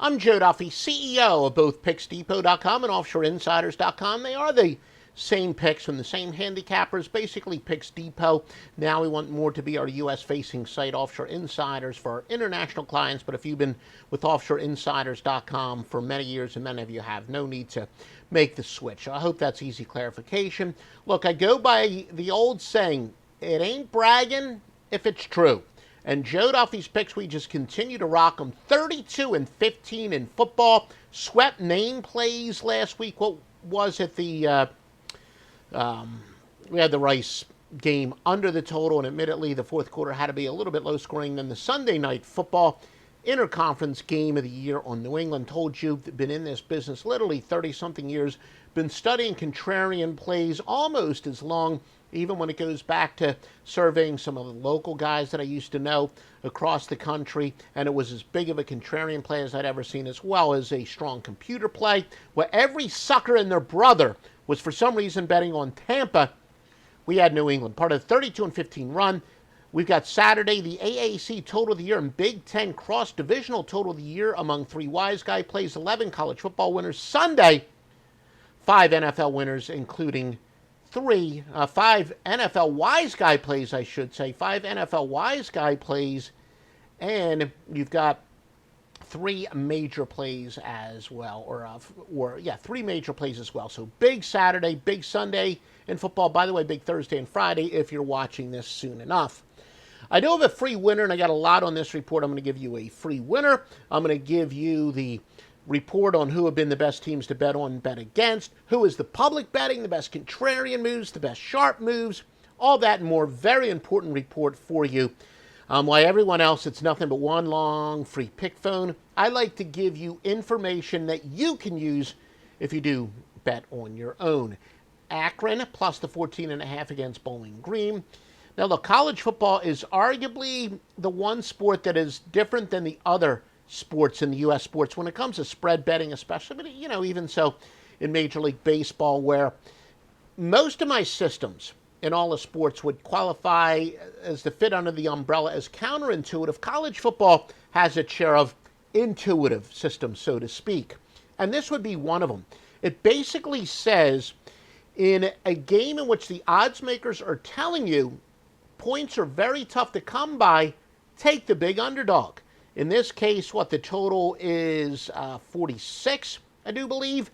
I'm Joe Duffy, CEO of both PicksDepot.com and OffshoreInsiders.com. They are the same picks from the same handicappers, basically Picks Depot. Now we want more to be our U.S.-facing site, Offshore Insiders, for our international clients. But if you've been with OffshoreInsiders.com for many years, and many of you have, no need to make the switch. I hope that's easy clarification. Look, I go by the old saying, it ain't bragging if it's true. And Joe Duffy's picks, we just continue to rock them. 32-15 in football. Swept name plays last week. What was it? We had the Rice game under the total, and admittedly the fourth quarter had to be a little bit low scoring than the Sunday night football interconference game of the year on New England. Told you, been in this business literally 30-something years. Been studying contrarian plays almost as long, even when it goes back to surveying some of the local guys that I used to know across the country, and it was as big of a contrarian play as I'd ever seen, as well as a strong computer play, where every sucker and their brother was for some reason betting on Tampa. We had New England, part of the 32-15 run. We've got Saturday, the AAC Total of the Year and Big Ten Cross-Divisional Total of the Year among three wise guy plays, 11 college football winners. Sunday, 5 NFL winners, including 5 NFL wise guy plays, I should say. 5 NFL wise guy plays, and you've got 3 major plays as well, or 3 major plays as well. So big Saturday, big Sunday in football. By the way, big Thursday and Friday if you're watching this soon enough. I do have a free winner, and I got a lot on this report. I'm going to give you a free winner. I'm going to give you the report on who have been the best teams to bet on and bet against, who is the public betting, the best contrarian moves, the best sharp moves, all that and more. Very important report for you. Why everyone else, it's nothing but one long free pick phone. I like to give you information that you can use if you do bet on your own. Akron plus the 14.5 against Bowling Green. Now, look, college football is arguably the one sport that is different than the other sports in the U.S. sports when it comes to spread betting, especially, but even so in Major League Baseball, where most of my systems in all the sports would qualify as to fit under the umbrella as counterintuitive. College football has its share of intuitive systems, so to speak, and this would be one of them. It basically says in a game in which the odds makers are telling you points are very tough to come by, take the big underdog. In this case, the total is 46, I do believe.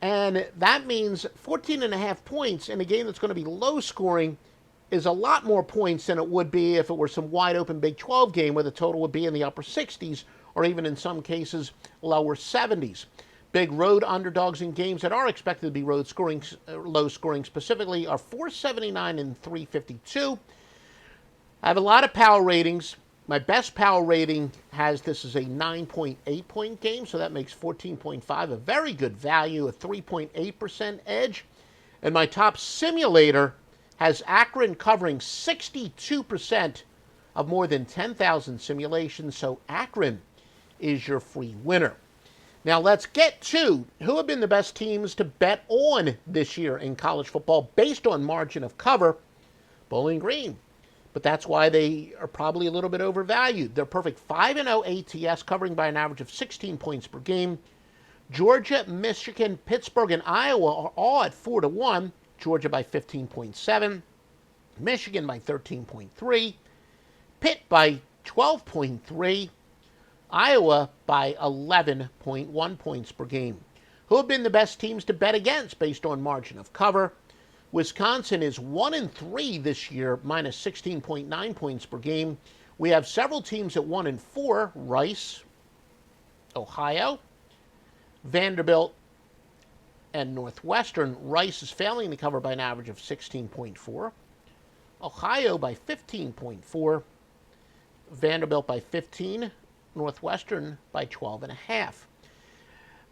And that means 14.5 points in a game that's going to be low scoring is a lot more points than it would be if it were some wide open Big 12 game where the total would be in the upper 60s or even in some cases lower 70s. Big road underdogs in games that are expected to be low scoring specifically are 479 and 352. I have a lot of power ratings. My best power rating has this as a 9.8 point game, so that makes 14.5 a very good value, a 3.8% edge. And my top simulator has Akron covering 62% of more than 10,000 simulations, so Akron is your free winner. Now let's get to who have been the best teams to bet on this year in college football based on margin of cover. Bowling Green. But that's why they are probably a little bit overvalued. They're perfect 5-0 ATS, covering by an average of 16 points per game. Georgia, Michigan, Pittsburgh, and Iowa are all at 4-1. Georgia by 15.7. Michigan by 13.3. Pitt by 12.3. Iowa by 11.1 points per game. Who have been the best teams to bet against based on margin of cover? Wisconsin is 1-3 this year, minus 16.9 points per game. We have several teams at 1-4, Rice, Ohio, Vanderbilt, and Northwestern. Rice is failing to cover by an average of 16.4. Ohio by 15.4. Vanderbilt by 15. Northwestern by 12.5.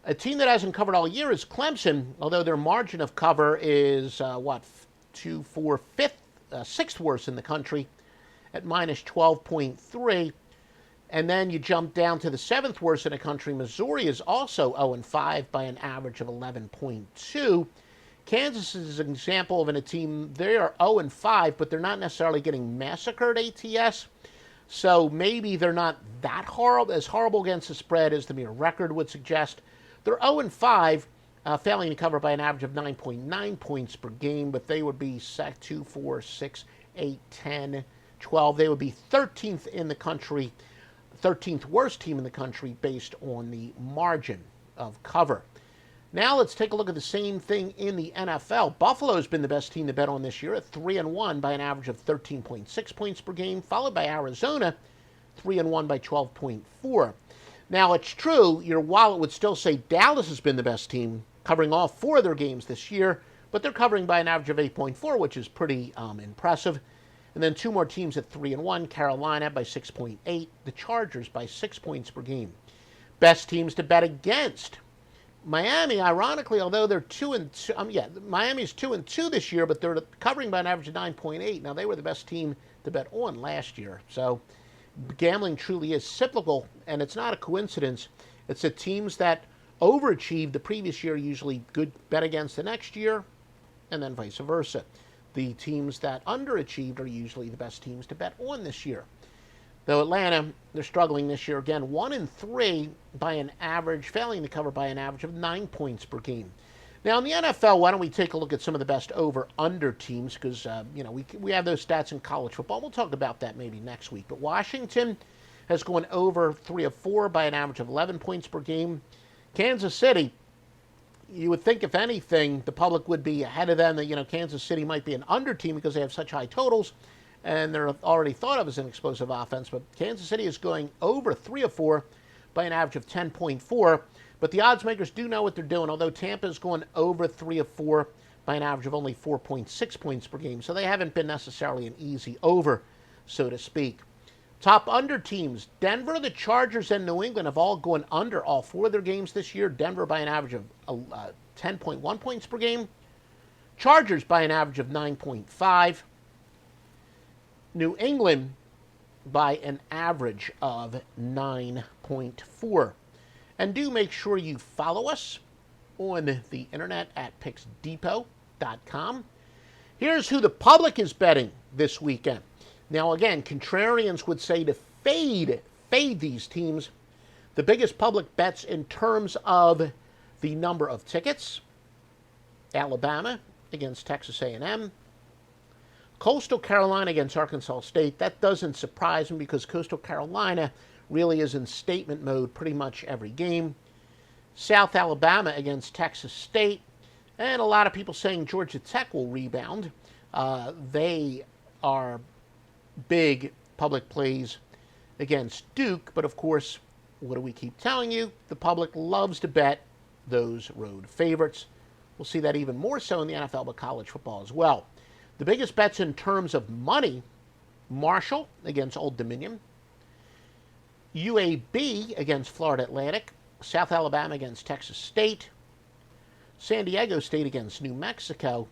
A team that hasn't covered all year is Clemson, although their margin of cover is, 6th worst in the country at minus 12.3. And then you jump down to the 7th worst in the country. Missouri is also 0-5 by an average of 11.2. Kansas is an example of a team, they are 0-5, but they're not necessarily getting massacred ATS. So maybe they're not that horrible, as horrible against the spread as the mere record would suggest. They're 0-5, failing to cover by an average of 9.9 points per game, but they would be 2, 4, 6, 8, 10, 12. They would be 13th in the country, 13th worst team in the country based on the margin of cover. Now let's take a look at the same thing in the NFL. Buffalo's been the best team to bet on this year at 3-1 by an average of 13.6 points per game, followed by Arizona, 3-1 by 12.4. Now it's true, your wallet would still say Dallas has been the best team, covering all 4 of their games this year, but they're covering by an average of 8.4, which is pretty impressive. And then 2 more teams at 3-1, Carolina by 6.8, the Chargers by 6 points per game. Best teams to bet against. Miami, ironically, although they're 2-2, Miami's 2-2 this year, but they're covering by an average of 9.8. Now they were the best team to bet on last year. So gambling truly is cyclical, and it's not a coincidence. It's the teams that overachieved the previous year usually good bet against the next year, and then vice versa. The teams that underachieved are usually the best teams to bet on this year. Though Atlanta, they're struggling this year again, 1-3 by an average, failing to cover by an average of 9 points per game. Now in the NFL, why don't we take a look at some of the best over/under teams? Because we have those stats in college football. We'll talk about that maybe next week. But Washington has gone over 3 of 4 by an average of 11 points per game. Kansas City, you would think if anything, the public would be ahead of them. That Kansas City might be an under team because they have such high totals, and they're already thought of as an explosive offense. But Kansas City is going over 3 of 4 by an average of 10.4. But the odds makers do know what they're doing, although Tampa is going over 3 of 4 by an average of only 4.6 points per game. So they haven't been necessarily an easy over, so to speak. Top under teams, Denver, the Chargers, and New England have all gone under all 4 of their games this year. Denver by an average of 10.1 points per game. Chargers by an average of 9.5. New England by an average of 9.4. And do make sure you follow us on the internet at PicksDepot.com. Here's who the public is betting this weekend. Now, again, contrarians would say to fade these teams. The biggest public bets in terms of the number of tickets: Alabama against Texas A&M, Coastal Carolina against Arkansas State. That doesn't surprise me because Coastal Carolina really is in statement mode pretty much every game. South Alabama against Texas State, and a lot of people saying Georgia Tech will rebound. They are big public plays against Duke, but of course, what do we keep telling you? The public loves to bet those road favorites. We'll see that even more so in the NFL, but college football as well. The biggest bets in terms of money: Marshall against Old Dominion, UAB against Florida Atlantic, South Alabama against Texas State, San Diego State against New Mexico,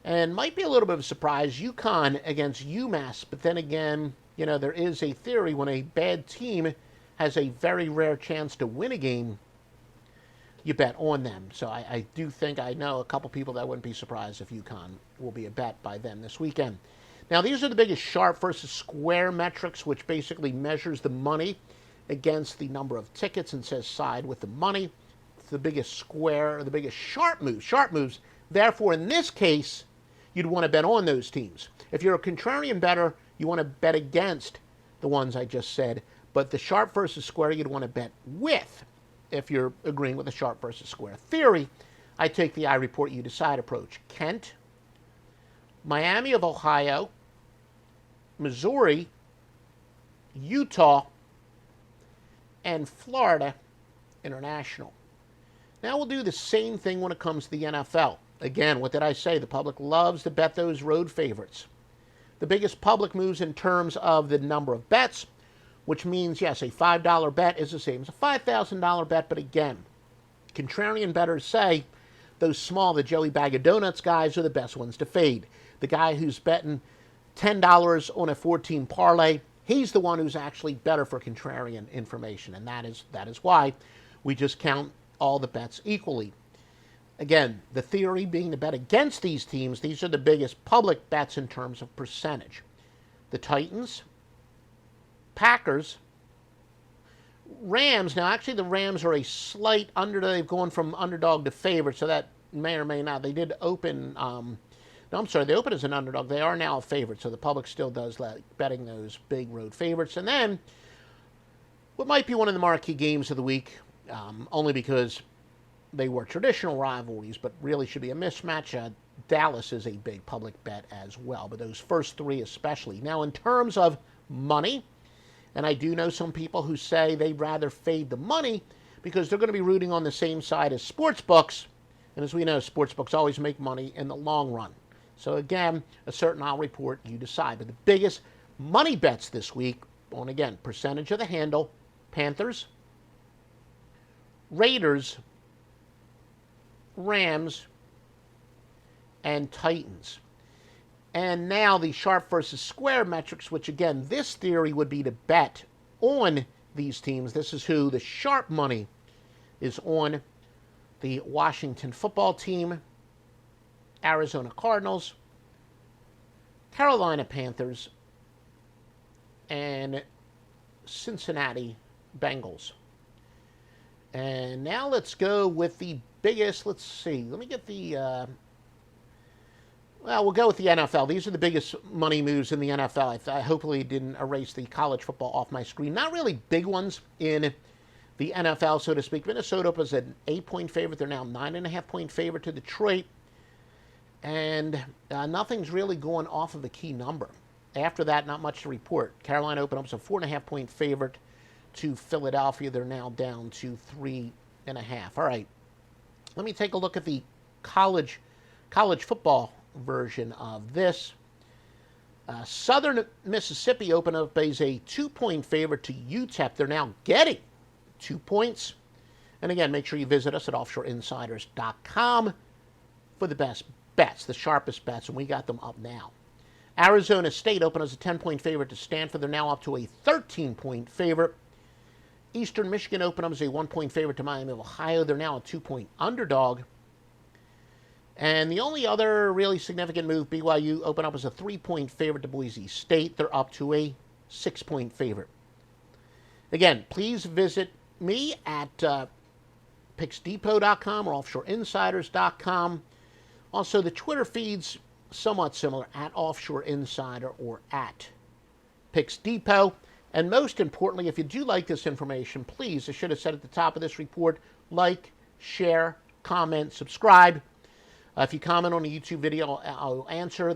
and might be a little bit of a surprise, UConn against UMass. But then again, there is a theory when a bad team has a very rare chance to win a game, you bet on them. So I do think I know a couple people that wouldn't be surprised if UConn will be a bet by them this weekend. Now, these are the biggest sharp versus square metrics, which basically measures the money against the number of tickets and says side with the money. It's the biggest square, or the biggest sharp moves. Therefore, in this case, you'd want to bet on those teams. If you're a contrarian bettor, you want to bet against the ones I just said. But the sharp versus square, you'd want to bet with. If you're agreeing with the sharp versus square theory, I take the I report you decide approach. Kent, Miami of Ohio, Missouri, Utah, and Florida International. Now we'll do the same thing when it comes to the NFL. Again, what did I say? The public loves to bet those road favorites. The biggest public moves in terms of the number of bets, which means, yes, a $5 bet is the same as a $5,000 bet. But again, contrarian bettors say those small, the Joey Bag of Donuts guys are the best ones to fade. The guy who's betting $10 on a 14 parlay, he's the one who's actually better for contrarian information. And that is why we just count all the bets equally. Again, the theory being to bet against these teams, these are the biggest public bets in terms of percentage. The Titans, Packers. Rams. Now, actually, the Rams are a slight underdog. They've gone from underdog to favorite, so that may or may not. They did open. No, I'm sorry. They opened as an underdog. They are now a favorite, so the public still does like betting those big road favorites. And then, what might be one of the marquee games of the week, only because they were traditional rivalries, but really should be a mismatch. Dallas is a big public bet as well, but those first three especially. Now, in terms of money, and I do know some people who say they'd rather fade the money because they're going to be rooting on the same side as sports books. And as we know, sports books always make money in the long run. So again, a certain I'll report, you decide. But the biggest money bets this week on, again, percentage of the handle, Panthers, Raiders, Rams, and Titans. And now the sharp versus square metrics, which again, this theory would be to bet on these teams. This is who the sharp money is on: the Washington football team, Arizona Cardinals, Carolina Panthers, and Cincinnati Bengals. And now let's go with the biggest, let's see, let me get the, well, we'll go with the NFL. These are the biggest money moves in the NFL. I hopefully didn't erase the college football off my screen. Not really big ones in the NFL, so to speak. Minnesota was an 8-point favorite. They're now 9.5-point favorite to Detroit. And nothing's really going off of the key number. After that, not much to report. Carolina opened up as a 4.5-point favorite to Philadelphia. They're now down to 3.5. All right. Let me take a look at the college football version of this. Southern Mississippi opened up as a 2-point favorite to UTEP. They're now getting 2 points. And again, make sure you visit us at offshoreinsiders.com for the best bets, the sharpest bets, and we got them up now. Arizona State opened as a 10-point favorite to Stanford. They're now up to a 13-point favorite. Eastern Michigan opened up as a 1-point favorite to Miami of Ohio. They're now a 2-point underdog. And the only other really significant move, BYU opened up as a 3-point favorite to Boise State. They're up to a 6-point favorite. Again, please visit me at picksdepot.com or offshoreinsiders.com. Also, the Twitter feed's somewhat similar, at Offshore Insider or at Picks Depot. And most importantly, if you do like this information, please, I should have said at the top of this report, like, share, comment, subscribe. If you comment on a YouTube video, I'll answer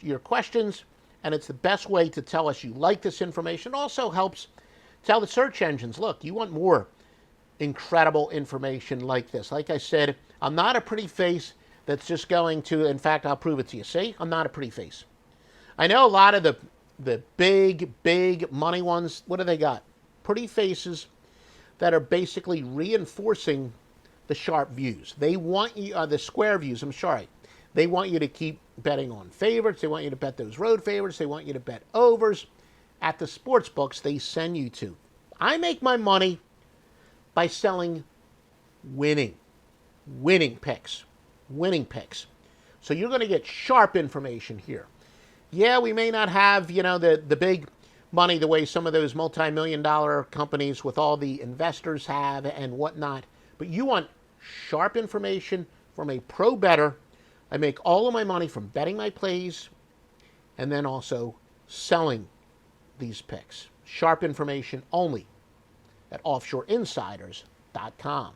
your questions, and it's the best way to tell us you like this information. It also helps tell the search engines, look, you want more incredible information like this. Like I said, I'm not a pretty face that's just going to, in fact, I'll prove it to you. See, I'm not a pretty face. I know a lot of the big money ones, what do they got? Pretty faces that are basically reinforcing the sharp views. They want you, the square views, I'm sorry. They want you to keep betting on favorites. They want you to bet those road favorites. They want you to bet overs. At the sports books, they send you to. I make my money by selling winning picks. Winning picks. So you're going to get sharp information here. Yeah, we may not have, the big money the way some of those multi-million-dollar companies with all the investors have and whatnot, but you want sharp information from a pro bettor. I make all of my money from betting my plays and then also selling these picks. Sharp information only at offshoreinsiders.com.